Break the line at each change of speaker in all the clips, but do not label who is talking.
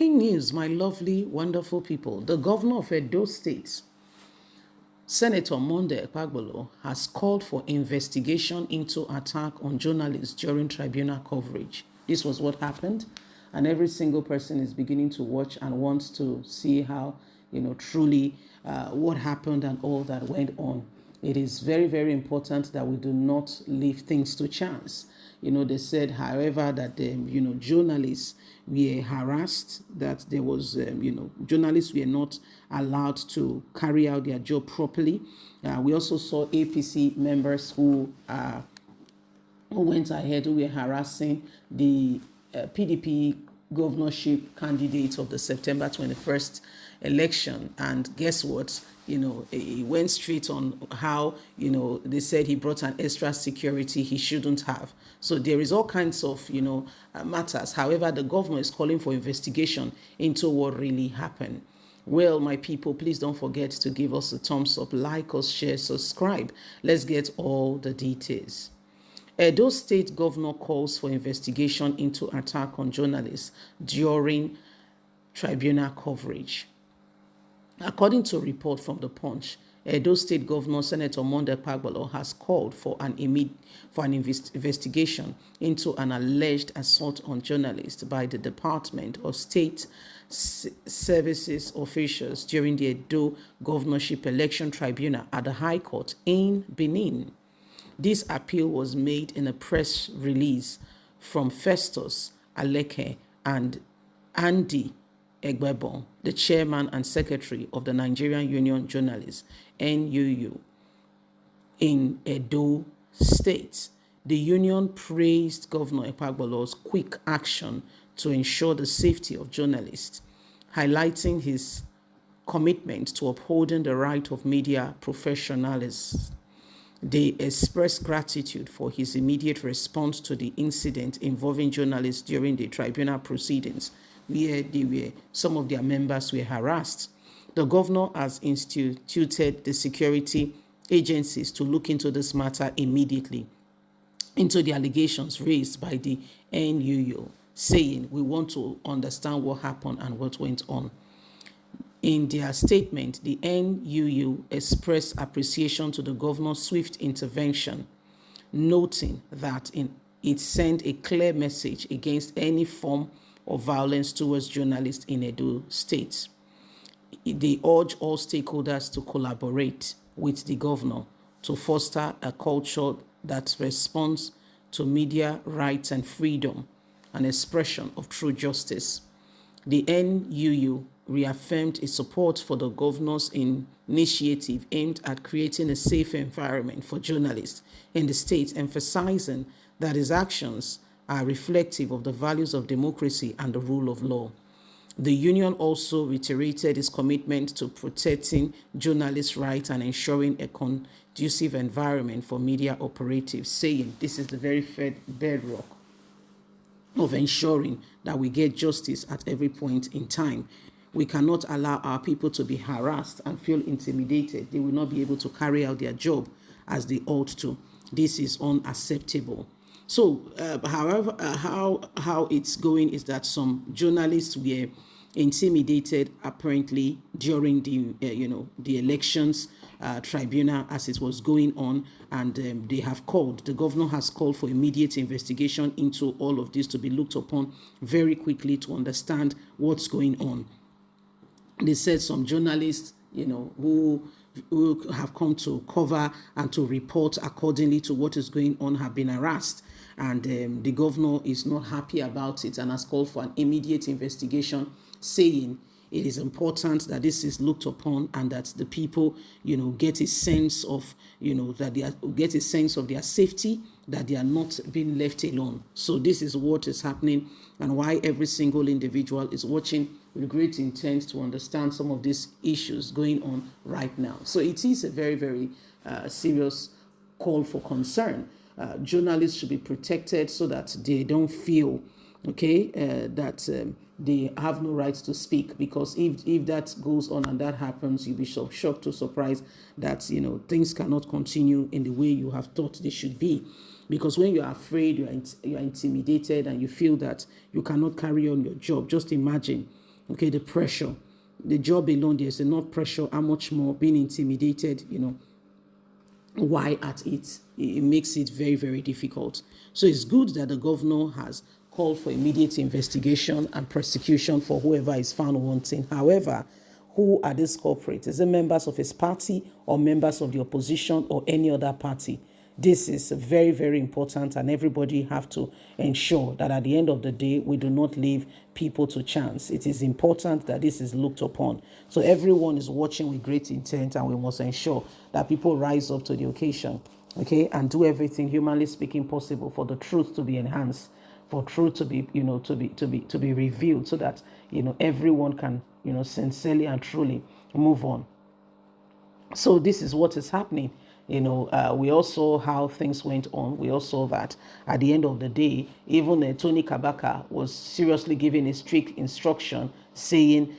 Breaking news, my lovely, wonderful people. The governor of Edo State, Senator Monday Okpebholo, has called for investigation into attack on journalists during tribunal coverage. This was what happened, and every single person is beginning to watch and wants to see how, truly what happened and all that went on. It is very, very important that we do not leave things to chance. They said, however, that journalists were harassed, that there was, journalists were not allowed to carry out their job properly. We also saw APC members who went ahead, who were harassing the PDP governorship candidate of the September 21st election. And guess what? He went straight on how, they said he brought an extra security he shouldn't have. So there is all kinds of, matters. However, the government is calling for investigation into what really happened. Well, my people, please don't forget to give us a thumbs up, like us, share, subscribe. Let's get all the details. Edo State Governor calls for investigation into attack on journalists during tribunal coverage. According to a report from The Punch, Edo State Governor Senator Monday Okpebholo has called for an investigation into an alleged assault on journalists by the Department of State Services officials during the Edo Governorship Election Tribunal at the High Court in Benin. This appeal was made in a press release from Festus Aleke and Andy Egbebon, the chairman and secretary of the Nigerian Union Journalists, NUU, in Edo State. The union praised Governor Okpebholo's quick action to ensure the safety of journalists, highlighting his commitment to upholding the right of media professionalism. They expressed gratitude for his immediate response to the incident involving journalists during the tribunal proceedings, where some of their members were harassed. The governor has instituted the security agencies to look into this matter immediately, into the allegations raised by the NUU, saying, we want to understand what happened and what went on. In their statement, the NUU expressed appreciation to the governor's swift intervention, noting that it sent a clear message against any form of violence towards journalists in Edo State. They urge all stakeholders to collaborate with the governor to foster a culture that responds to media rights and freedom and expression of true justice. The NUU reaffirmed its support for the governor's initiative aimed at creating a safe environment for journalists in the state, emphasizing that his actions are reflective of the values of democracy and the rule of law. The union also reiterated its commitment to protecting journalists' rights and ensuring a conducive environment for media operatives, saying this is the very bedrock of ensuring that we get justice at every point in time. We cannot allow our people to be harassed and feel intimidated. They will not be able to carry out their job as they ought to. This is unacceptable. So, however, how it's going is that some journalists were intimidated apparently during the elections tribunal as it was going on, and the governor has called for immediate investigation into all of this to be looked upon very quickly to understand what's going on. They said some journalists, who have come to cover and to report accordingly to what is going on have been harassed. And the governor is not happy about it and has called for an immediate investigation, saying it is important that this is looked upon and that the people, get a sense of, get a sense of their safety, that they are not being left alone. So this is what is happening and why every single individual is watching with great intent to understand some of these issues going on right now. So it is a very, very serious call for concern. Journalists should be protected so that they don't feel, that they have no right to speak, because if that goes on and that happens, you'll be shocked to surprised that, things cannot continue in the way you have thought they should be. Because when you're afraid, you're intimidated, and you feel that you cannot carry on your job, just imagine Okay, the pressure, the job alone, there's enough pressure. How much more being intimidated, why at it makes it very, very difficult. So it's good that the governor has called for immediate investigation and prosecution for whoever is found wanting. However, who are these corporates? Is it members of his party or members of the opposition or any other party? This is very, very important, and everybody have to ensure that at the end of the day, we do not leave people to chance. It is important that this is looked upon. So everyone is watching with great intent, and we must ensure that people rise up to the occasion, okay, and do everything humanly speaking possible for the truth to be enhanced, for truth to be, to be revealed, so that everyone can, sincerely and truly move on. So this is what is happening. We all saw how things went on. We all saw that at the end of the day, even Tony Kabaka was seriously giving a strict instruction saying,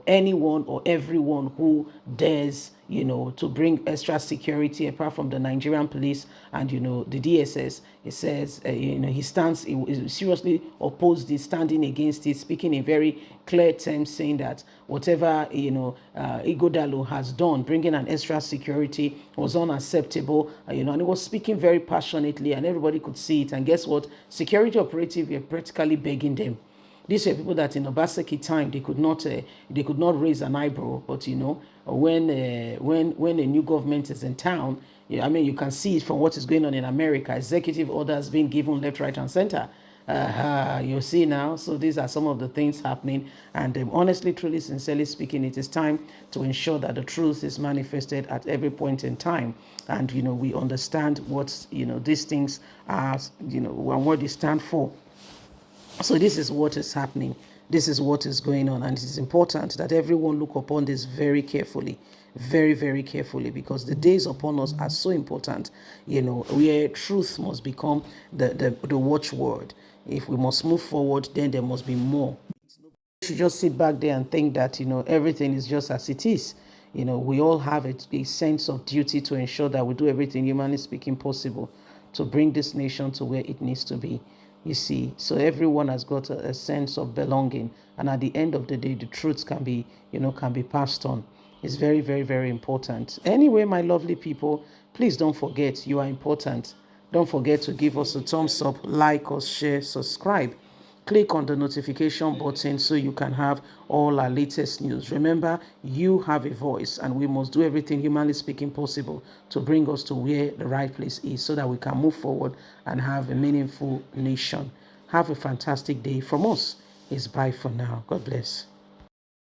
anyone or everyone who dares, to bring extra security apart from the Nigerian police and, the DSS, it says, he stands, he seriously opposed this, standing against it, speaking in very clear terms, saying that whatever, Igodalo has done, bringing an extra security was unacceptable, and he was speaking very passionately, and everybody could see it. And guess what? Security operatives were practically begging them. These were people that in Obaseki time they could not raise an eyebrow. But when a new government is in town, you can see it from what is going on in America. Executive orders being given left, right, and center. You see now. So these are some of the things happening. And honestly, truly, sincerely speaking, it is time to ensure that the truth is manifested at every point in time. And we understand what these things are, and what they stand for. So this is what is happening. This is what is going on. And it is important that everyone look upon this very carefully, very, very carefully, because the days upon us are so important, where truth must become the watchword. If we must move forward, then there must be more. We should just sit back there and think that, everything is just as it is. We all have a sense of duty to ensure that we do everything humanly speaking possible to bring this nation to where it needs to be. You see, so everyone has got a sense of belonging, and at the end of the day, the truths can be passed on. It's very, very, very important. Anyway, my lovely people, please don't forget you are important. Don't forget to give us a thumbs up, like us, share, subscribe. Click on the notification button so you can have all our latest news. Remember, you have a voice, and we must do everything humanly speaking possible to bring us to where the right place is, so that we can move forward and have a meaningful nation. Have a fantastic day from us. It's bye for now. God bless.